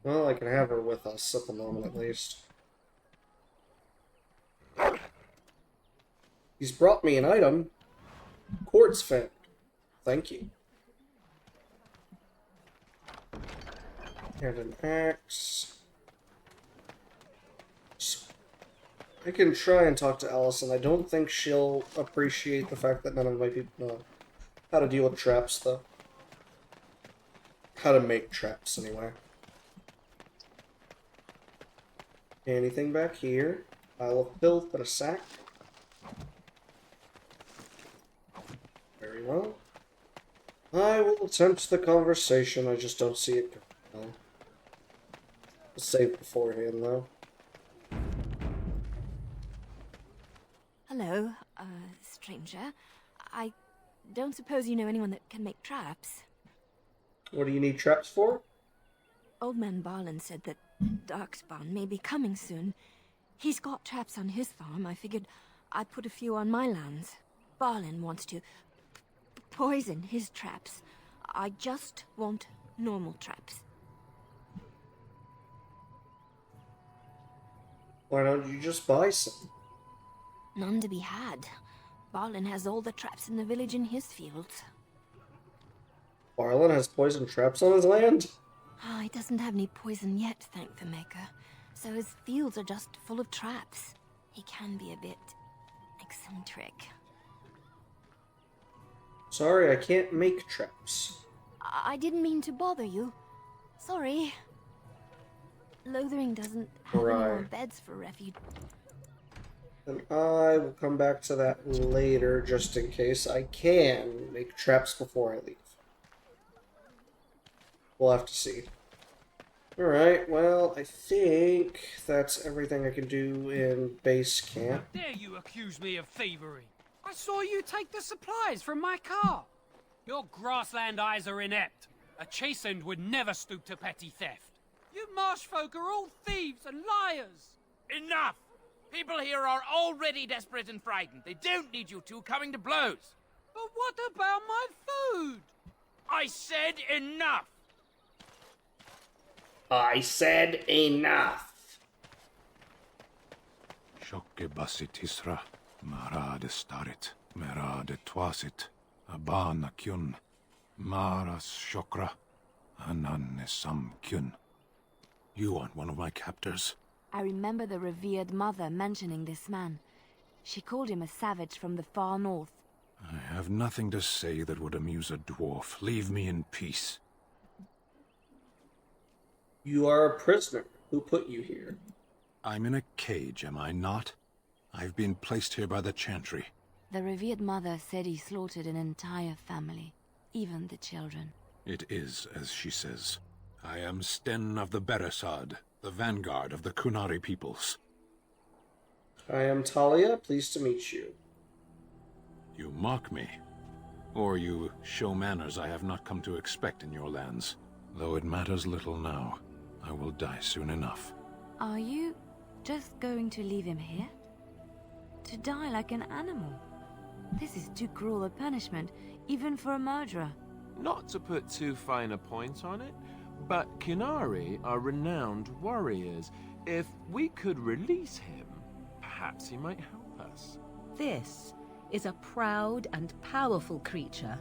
Well, I can have her with us at the moment, at least. He's brought me an item. Quartz found. Thank you. And an axe. I can try and talk to Allison. I don't think she'll appreciate the fact that none of my people know how to deal with traps, though. How to make traps, anyway. Anything back here? Pile of filth and a sack. Very well. I will attempt the conversation, I just don't see it going well. I'll save beforehand, though. Hello, stranger. I don't suppose you know anyone that can make traps? What do you need traps for? Old Man Barlin said that Darkspawn may be coming soon. He's got traps on his farm. I figured I'd put a few on my lands. Barlin wants to poison his traps. I just want normal traps. Why don't you just buy some? None to be had. Barlin has all the traps in the village in his fields. Barlin has poison traps on his land? Ah, he doesn't have any poison yet, thank the Maker. So his fields are just full of traps. He can be a bit eccentric. Sorry, I can't make traps. I didn't mean to bother you. Sorry. Lothering doesn't have any more Right. beds for refuge. And I will come back to that later, just in case I can make traps before I leave. We'll have to see. Alright, well, I think that's everything I can do in base camp. How dare you accuse me of thievery? I saw you take the supplies from my car. Your grassland eyes are inept. A chastened would never stoop to petty theft. You marsh folk are all thieves and liars. Enough! People here are already desperate and frightened. They don't need you two coming to blows. But what about my food? I said enough! I said enough! Shokke basit isra, marade starit, merade twasit, abana kyun, maras shokra, ananne sam kyun. You aren't one of my captors. I remember the revered mother mentioning this man. She called him a savage from the far north. I have nothing to say that would amuse a dwarf. Leave me in peace. You are a prisoner. Who put you here? I'm in a cage, am I not? I've been placed here by the Chantry. The revered mother said he slaughtered an entire family, even the children. It is as she says. I am Sten of the Beresad, the vanguard of the Kunari peoples. I am Talia. Pleased to meet you. You mock me. Or you show manners I have not come to expect in your lands. Though it matters little now. I will die soon enough. Are you just going to leave him here? To die like an animal? This is too cruel a punishment, even for a murderer. Not to put too fine a point on it, but Kunari are renowned warriors. If we could release him, perhaps he might help us. This is a proud and powerful creature,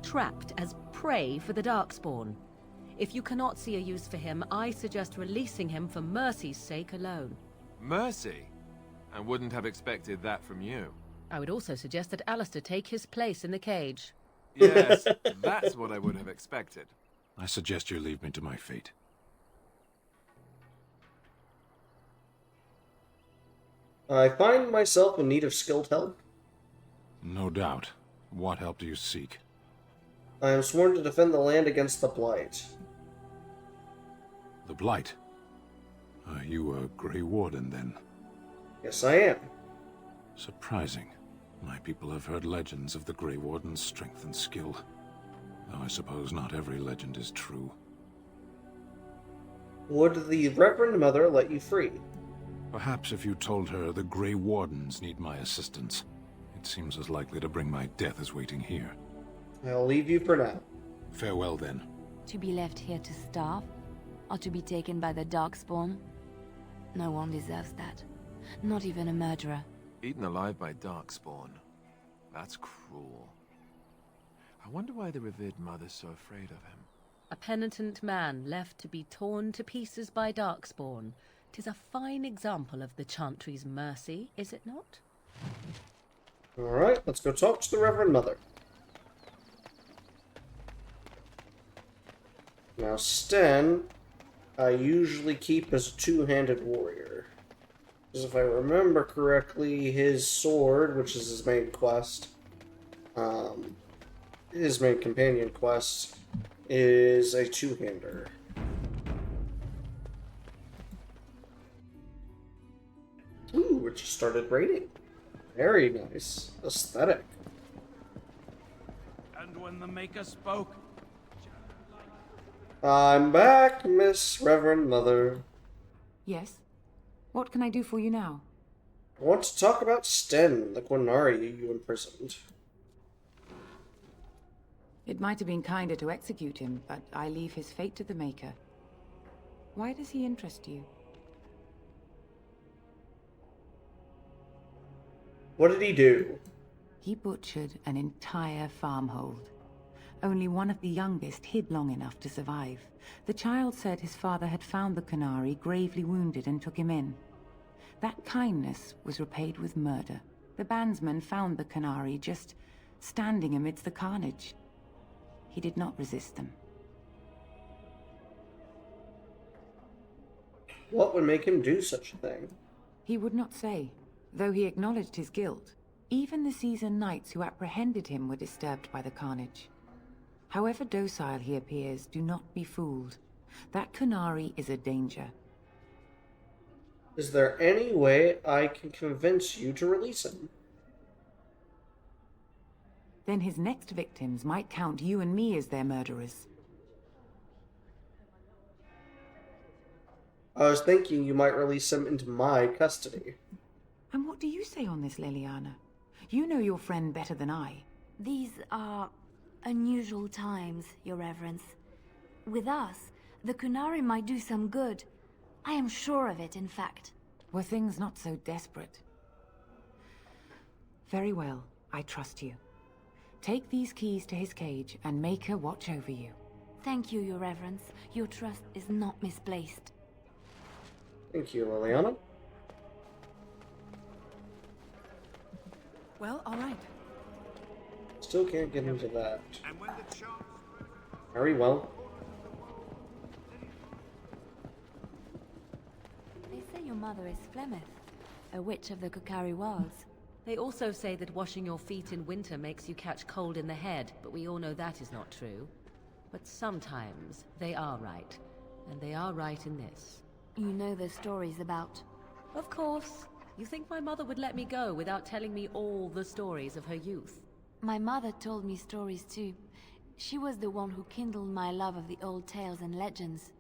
trapped as prey for the Darkspawn. If you cannot see a use for him, I suggest releasing him for mercy's sake alone. Mercy? I wouldn't have expected that from you. I would also suggest that Alistair take his place in the cage. Yes, that's what I would have expected. I suggest you leave me to my fate. I find myself in need of skilled help. No doubt. What help do you seek? I am sworn to defend the land against the Blight. The Blight? Are you a Grey Warden, then? Yes, I am. Surprising. My people have heard legends of the Grey Warden's strength and skill. Though I suppose not every legend is true. Would the Reverend Mother let you free? Perhaps if you told her the Grey Wardens need my assistance. It seems as likely to bring my death as waiting here. I'll leave you for now. Farewell, then. To be left here to starve? or to be taken by the Darkspawn. No one deserves that. Not even a murderer. Eaten alive by Darkspawn. That's cruel. I wonder why the revered mother's so afraid of him. A penitent man left to be torn to pieces by Darkspawn. 'Tis a fine example of the Chantry's mercy, is it not? Alright, let's go talk to the Reverend Mother. Now, Sten, I usually keep as a two-handed warrior. Because if I remember correctly, his sword, which is his main quest, his main companion quest, is a two-hander. Ooh, it just started raining. Very nice. Aesthetic. And when the Maker spoke, I'm back, Miss Reverend Mother. Yes? What can I do for you now? I want to talk about Sten, the Quinari you imprisoned. It might have been kinder to execute him, but I leave his fate to the Maker. Why does he interest you? What did he do? He butchered an entire farmhold. Only one of the youngest hid long enough to survive. The child said his father had found the Qunari gravely wounded and took him in. That kindness was repaid with murder. The bandsman found the Qunari just standing amidst the carnage. He did not resist them. What would make him do such a thing? He would not say, though he acknowledged his guilt. Even the seasoned knights who apprehended him were disturbed by the carnage. However docile he appears, do not be fooled. That Qunari is a danger. Is there any way I can convince you to release him? Then his next victims might count you and me as their murderers. I was thinking you might release him into my custody. And what do you say on this, Leliana? You know your friend better than I. These are unusual times, Your Reverence. With us, the Qunari might do some good. I am sure of it, in fact. Were things not so desperate? Very well, I trust you. Take these keys to his cage and make her watch over you. Thank you, Your Reverence. Your trust is not misplaced. Thank you, Liliana. Well, all right. Still can't get into that. Very well. They say your mother is Flemeth, a witch of the Kukari Wilds. They also say that washing your feet in winter makes you catch cold in the head, but we all know that is not true. But sometimes they are right, and they are right in this. You know the stories about... Of course. You think my mother would let me go without telling me all the stories of her youth? My mother told me stories too. She was the one who kindled my love of the old tales and legends.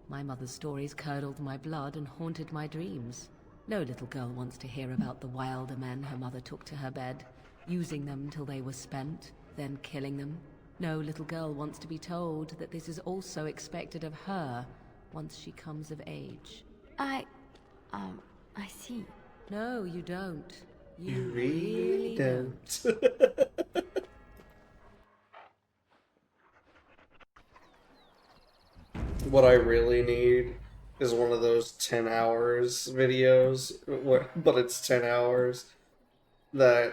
My mother's stories curdled my blood and haunted my dreams. No little girl wants to hear about the wilder men her mother took to her bed, using them till they were spent, then killing them. No little girl wants to be told that this is also expected of her once she comes of age. I see. No, you don't. You really don't. What I really need is one of those 10 hours videos, but it's 10 hours, that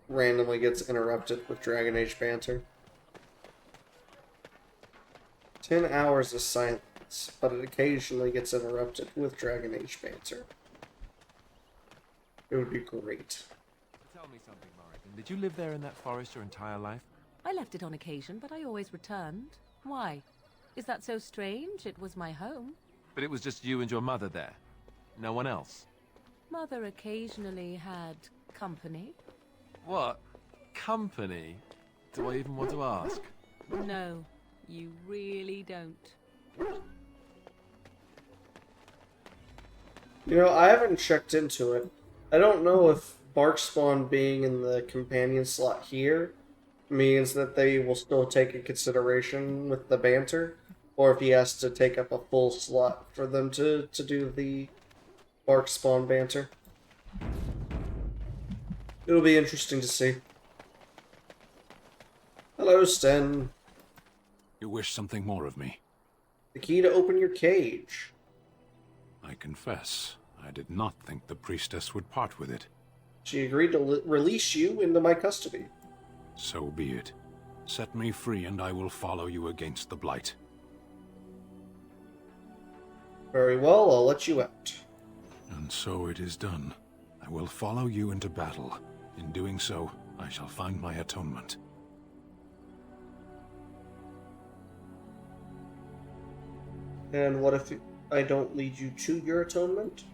randomly gets interrupted with Dragon Age banter. 10 hours of silence, but it occasionally gets interrupted with Dragon Age banter. It would be great. Tell me something, Morrigan. Did you live there in that forest your entire life? I left it on occasion, but I always returned. Why? Is that so strange? It was my home. But it was just you and your mother there? No one else? Mother occasionally had company. What? Company? Do I even want to ask? No, you really don't. You know, I haven't checked into it. I don't know if Darkspawn being in the companion slot here means that they will still take in consideration with the banter, or if he has to take up a full slot for them to do the bark spawn banter. It'll be interesting to see. Hello, Sten. You wish something more of me? The key to open your cage. I confess, I did not think the priestess would part with it. She agreed to release you into my custody. So be it. Set me free and I will follow you against the Blight. Very well, I'll let you out. And so it is done. I will follow you into battle. In doing so, I shall find my atonement. And what if I don't lead you to your atonement?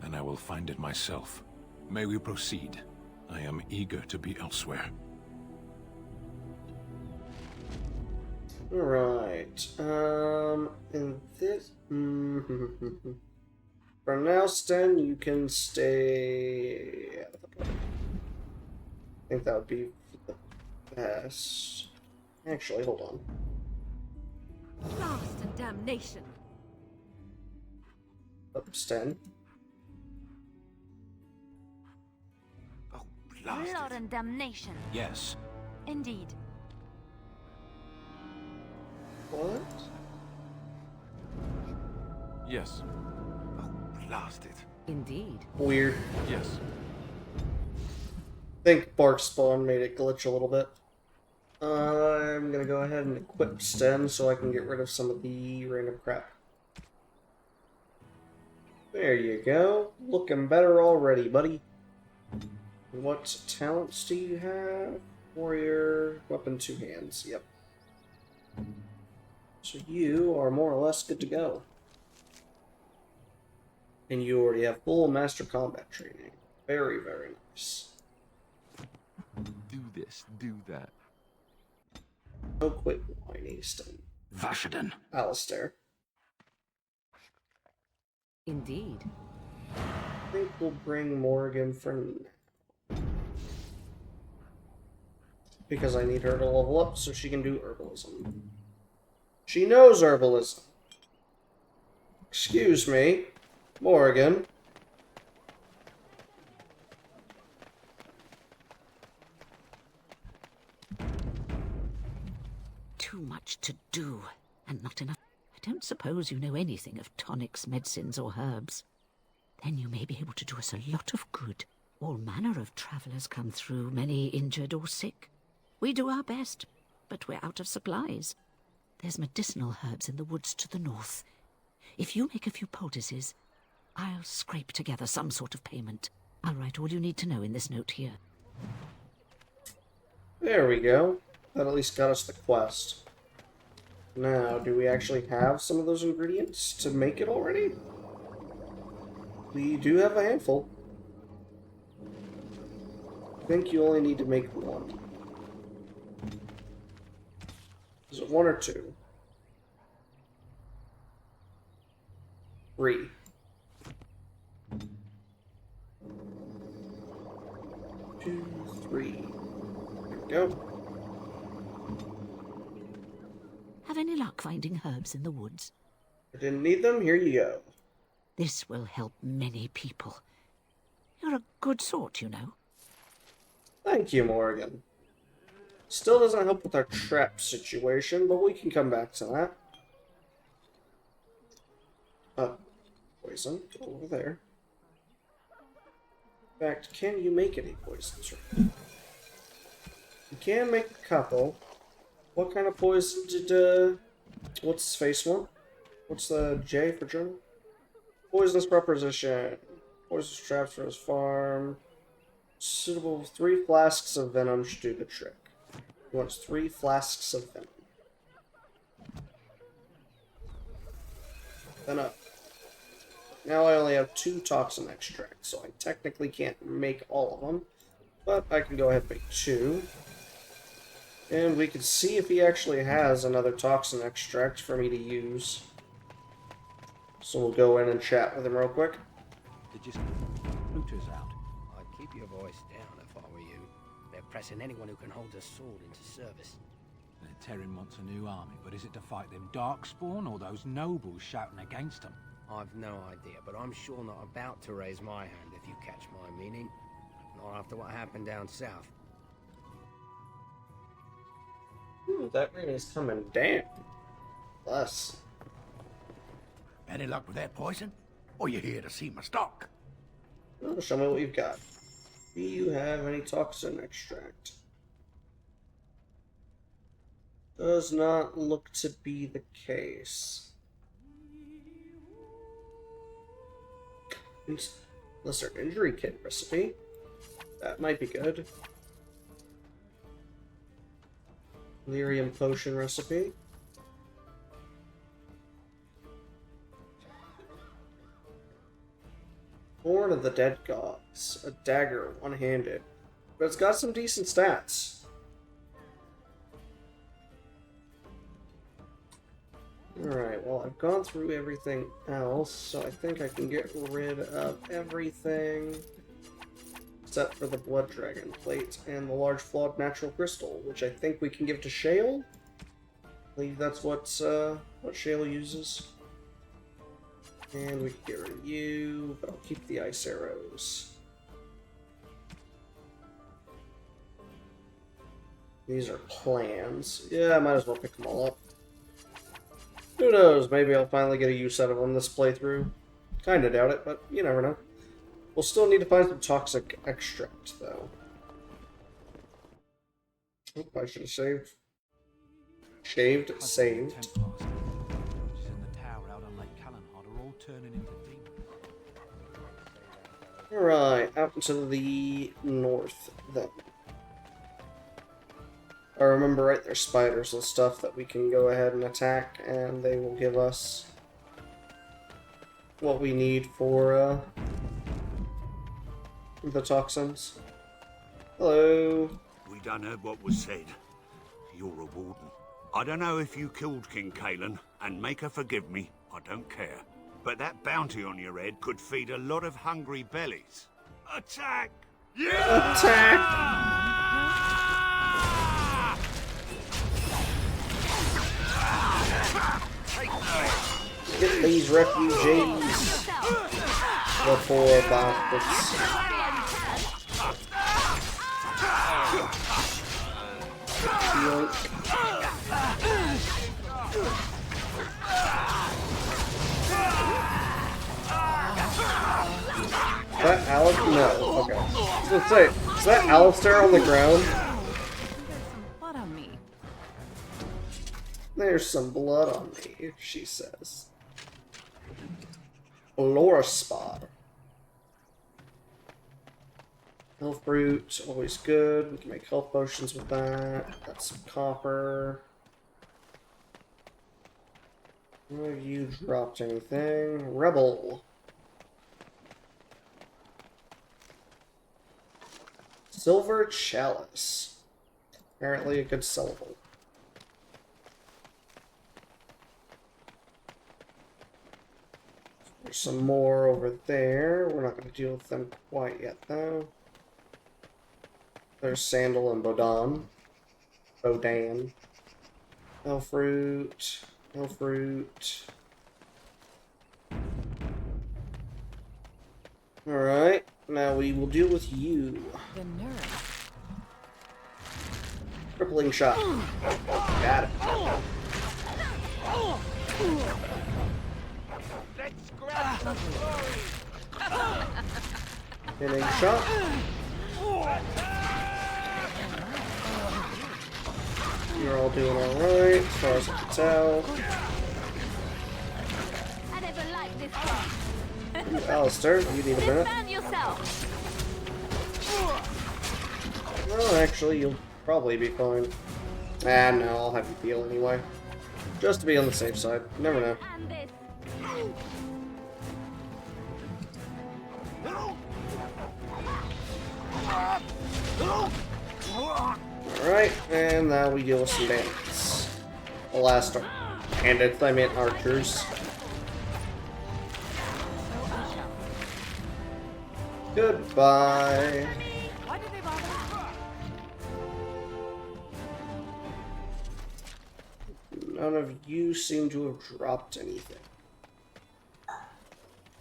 Then I will find it myself. May we proceed? I am eager to be elsewhere. Alright, and this... For now, Sten, you can stay out of the play. I think that would be the best. Actually, hold on. Blast and damnation. Up, Sten. Oh, blast Blood it. and damnation. Yes. Indeed. What? Yes. Oh, blast it. Indeed. Weird. Yes. I think Bark Spawn made it glitch a little bit. I'm gonna go ahead and equip Sten so I can get rid of some of the random crap. There you go. Looking better already, buddy. What talents do you have? Warrior, weapon, 2 hands. Yep. So you are more or less good to go. And you already have full master combat training. Very, very nice. Do this, do that. Oh, quit whining, Sten. Vashaden. Alistair. Indeed. I think we'll bring Morrigan for now. Because I need her to level up so she can do herbalism. She knows herbalism. Excuse me, Morrigan. Too much to do, and not enough. I don't suppose you know anything of tonics, medicines, or herbs. Then you may be able to do us a lot of good. All manner of travellers come through, many injured or sick. We do our best, but we're out of supplies. There's medicinal herbs in the woods to the north. If you make a few poultices, I'll scrape together some sort of payment. I'll write all you need to know in this note here. There we go. That at least got us the quest. Now, do we actually have some of those ingredients to make it already? We do have a handful. I think you only need to make one. Is it 1 or 2? 3. 2, 3. There we go. Have any luck finding herbs in the woods? I didn't need them. Here you go. This will help many people. You're a good sort, you know. Thank you, Morgan. Still doesn't help with our trap situation, but we can come back to that. Poison. Go over there. In fact, can you make any poisons? You can make a couple. What kind of poison did, what's his face want? What's the J for German? Poisonous preposition. Poisonous traps for his farm. Suitable 3 flasks of venom should do the trick. He wants 3 flasks of venom. Then up. Now I only have 2 toxin extracts, so I technically can't make all of them. But I can go ahead and make 2. And we can see if he actually has another toxin extract for me to use. So we'll go in and chat with him real quick. Did you looters out? I'd keep your voice down if I were you. They're pressing anyone who can hold a sword into service. The Terran wants a new army, but is it to fight them Darkspawn or those nobles shouting against them? I've no idea, but I'm sure not about to raise my hand, if you catch my meaning. Not after what happened down south. Ooh, that ring is coming down. Bless. Any luck with that poison? Or you here to see my stock? Well, show me what you've got. Do you have any toxin extract? Does not look to be the case. Lesser injury kit recipe. That might be good. Lyrium potion recipe. Horn of the Dead Gods. A dagger, one-handed. But it's got some decent stats. Alright, well, I've gone through everything else, so I think I can get rid of everything except for the Blood Dragon Plate and the large flawed natural crystal, which I think we can give to Shale. I believe that's what Shale uses. And we can get rid of you, but I'll keep the ice arrows. These are plans. Yeah, I might as well pick them all up. Who knows, maybe I'll finally get a use out of them this playthrough. Kinda doubt it, but you never know. We'll still need to find some toxic extract, though. Oop, I should have saved. Shaved, saved. Alright, out into the north, then. I remember, right, there's spiders and stuff that we can go ahead and attack, and they will give us what we need for, the toxins. Hello. We done heard what was said. You're a warden. I don't know if you killed King Kalen, and make her forgive me, I don't care. But that bounty on your head could feed a lot of hungry bellies. Attack! Yeah! Attack! Get these refugees! The poor bastards. Yoink. Is that Alex? No. Okay. I was gonna say, is that Alistair on the ground? Blood on me. There's some blood on me, she says. Laura spot. Health fruit, always good. We can make health potions with that. Got some copper. Have you dropped anything? Rebel. Silver chalice. Apparently a good sellable. There's some more over there. We're not going to deal with them quite yet, though. There's Sandal and Bodan. Bodan. No fruit. No fruit. Alright. Now we will deal with you. The nerve. Crippling shot. Got it. Let's grab the glory. Hitting shot. You're all doing alright, as far as I can tell. I never liked this one. Alistair, you need a minute. Defend yourself. Well, actually, you'll probably be fine. Ah, no, I'll have you heal anyway. Just to be on the safe side. You never know. And this. Alright, and now we deal with some bandits. The last bandits, I meant archers. Goodbye. Why did they bother? none of you seem to have dropped anything.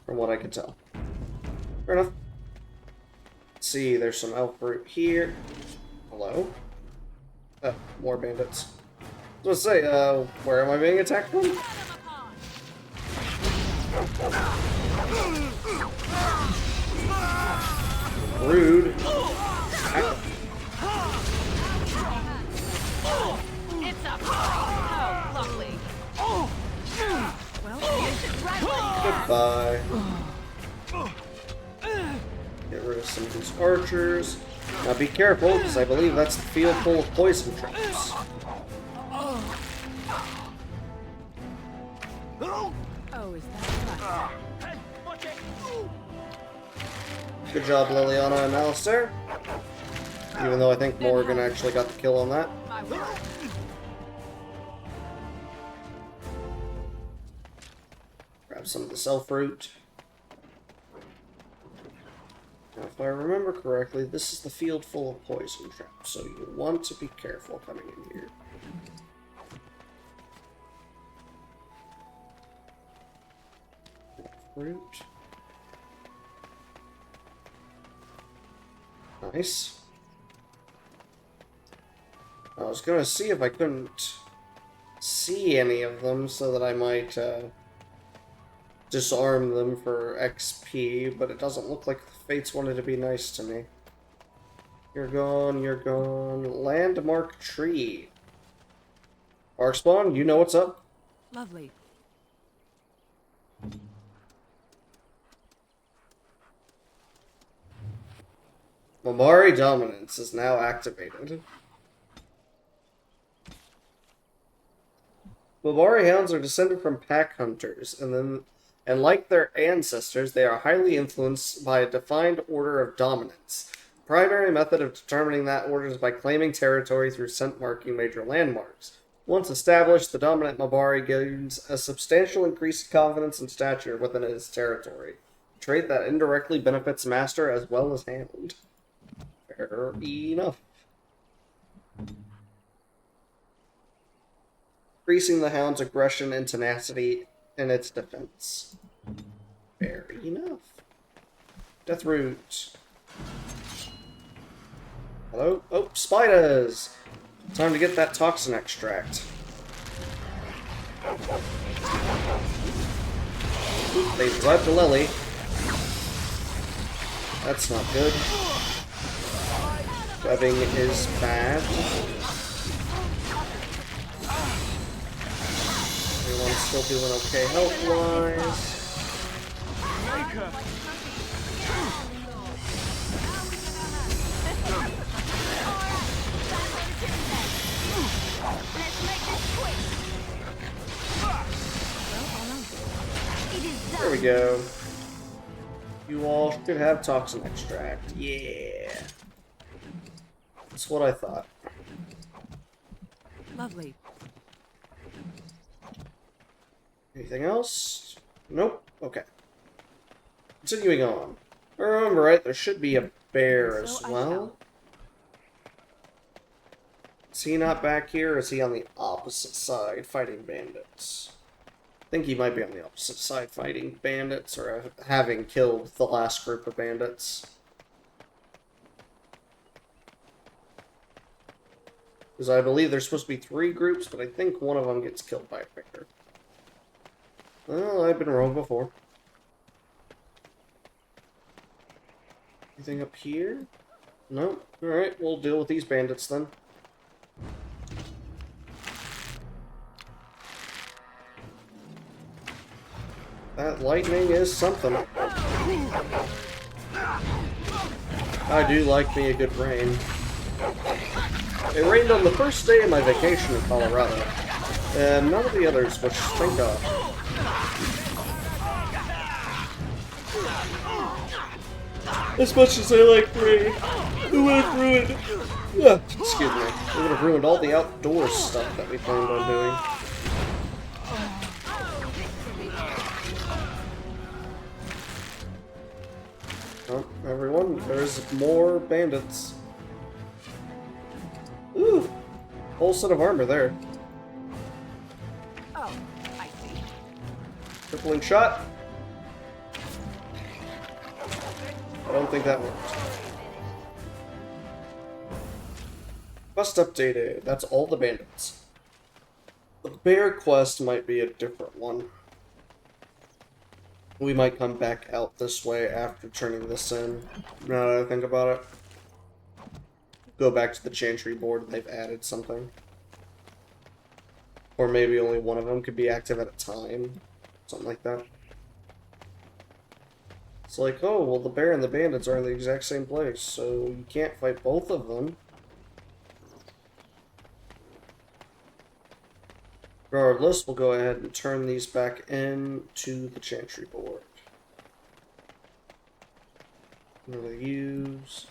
From what I could tell. Fair enough. Let's see, there's some elf fruit here. Hello? Oh, more bandits. I was gonna say, where am I being attacked from? Rude. It's a oh, lovely. Goodbye. Get rid of some of these archers. Now be careful, because I believe that's the field full of poison traps. Oh, is that right? Good job, Liliana and Alistair. Even though I think Morgan actually got the kill on that. Grab some of the self fruit. Now, if I remember correctly, this is the field full of poison traps, so you want to be careful coming in here. Fruit. Nice. I was gonna see if I couldn't see any of them so that I might disarm them for XP, but it doesn't look like the Fates wanted to be nice to me. You're gone, you're gone. Landmark tree. Arkspawn, you know what's up? Lovely. Mamari Dominance is now activated. Mamari hounds are descended from pack hunters, and like their ancestors, they are highly influenced by a defined order of dominance. The primary method of determining that order is by claiming territory through scent marking major landmarks. Once established, the dominant Mabari gains a substantial increase in confidence and stature within his territory, a trait that indirectly benefits master as well as hound. Fair enough. Increasing the hound's aggression and tenacity in its defense. Fair enough. Deathroot. Hello? Oh, spiders! Time to get that toxin extract. Oop, they revived the Lily. That's not good. Webbing is bad. Everyone's still doing okay health-wise. There we go. You all should have toxin extract. Yeah. That's what I thought. Lovely. Anything else? Nope. Okay. Continuing on. If I remember right, there should be a bear as well. Is he not back here, or is he on the opposite side fighting bandits? I think he might be on the opposite side fighting bandits, or having killed the last group of bandits. Because I believe there's supposed to be 3 groups, but I think one of them gets killed by a bear. Well, I've been wrong before. Anything up here? No? Alright, we'll deal with these bandits then. That lightning is something. I do like me a good rain. It rained on the first day of my vacation in Colorado, and none of the others which think of. As much as I like rain, it would have ruined... excuse me. It would have ruined all the outdoor stuff that we planned on doing. Oh, everyone, there's more bandits. Ooh! Whole set of armor there. Oh, I see. Crippling shot. I don't think that worked. Quest updated. That's all the bandits. The bear quest might be a different one. We might come back out this way after turning this in. Now that I think about it. Go back to the chantry board and they've added something. Or maybe only one of them could be active at a time. Something like that. It's like, oh, well, the bear and the bandits are in the exact same place, so you can't fight both of them. Regardless, we'll go ahead and turn these back into the chantry board. Never use.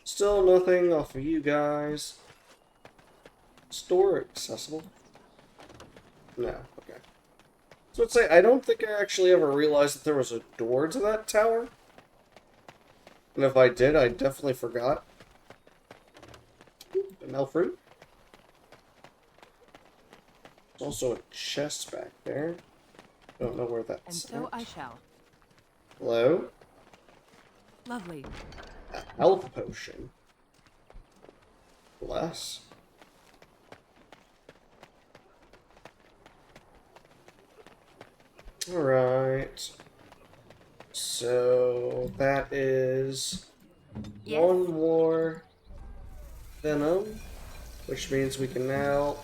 Still nothing off of you guys. Store accessible? No, okay. So I'd say, I don't think I actually ever realized that there was a door to that tower. And if I did, I definitely forgot. Vanilla fruit. There's also a chest back there. Don't know where that's And so at. I shall. Hello? Lovely. A health potion. Bless. Alright. So that is one more venom, which means we can now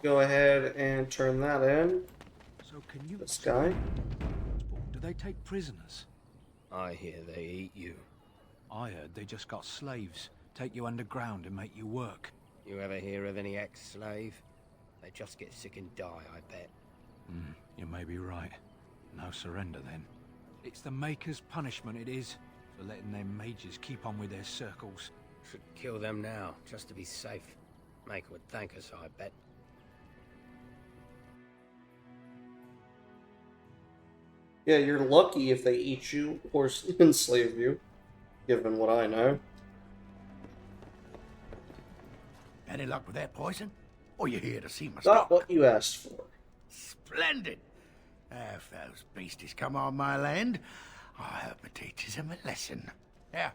go ahead and turn that in. So can you... This guy. Do they take prisoners? I hear they eat you. I heard they just got slaves. Take you underground and make you work. You ever hear of any ex-slave? They just get sick and die, I bet. You may be right. No surrender, then. It's the Maker's punishment, it is, for letting them mages keep on with their circles. Should kill them now, just to be safe. Maker would thank us, I bet. Yeah, you're lucky if they eat you or enslave you, given what I know. Any luck with that poison? Or you here to see my Not stock? what you asked for. Splendid! If those beasties come on my land, I hope it teaches them a lesson. Yeah,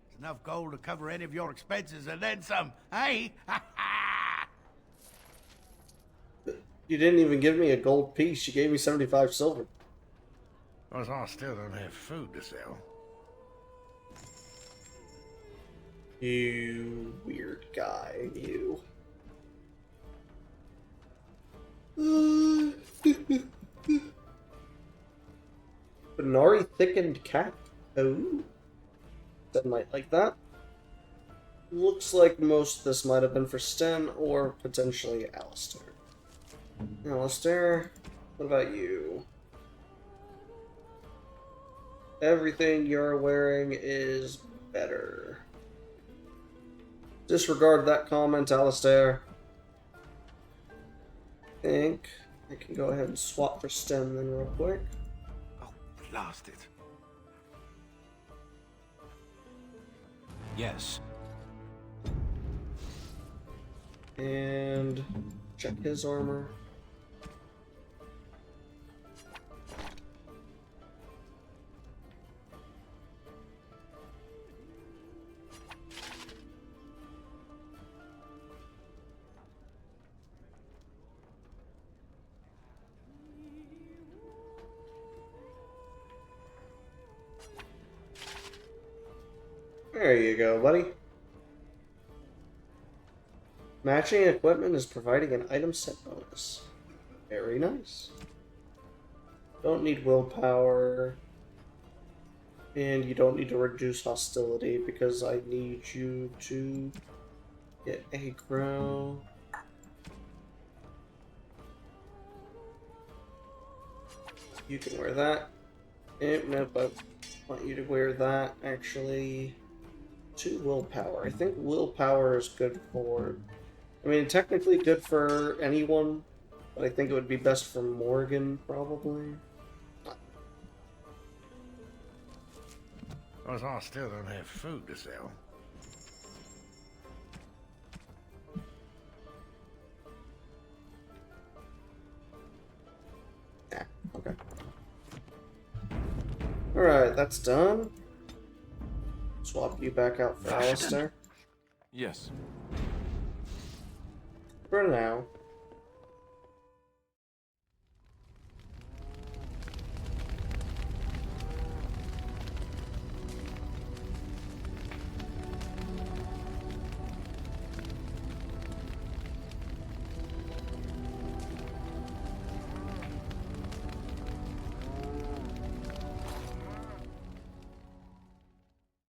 there's enough gold to cover any of your expenses and then some, hey? You didn't even give me a gold piece. You gave me 75 silver. Because I still don't have food to sell. You weird guy, you. Benari thickened cat. Oh. That might like that. Looks like most of this might have been for Sten or potentially Alistair. Alistair, what about you? Everything you're wearing is better. Disregard that comment, Alistair. I think I can go ahead and swap for Sten then real quick. Oh, blast it. Yes. And check his armor. There you go, buddy. Matching equipment is providing an item set bonus. Very nice. Don't need willpower. And you don't need to reduce hostility because I need you to get aggro. You can wear that. Nope, I want you to wear that actually. 2 willpower. I think willpower is good for... I mean, technically good for anyone, but I think it would be best for Morgan, probably. Because I still don't have food to sell. Alright, that's done. Swap you back out for Vashton. Alistair. Yes. For now.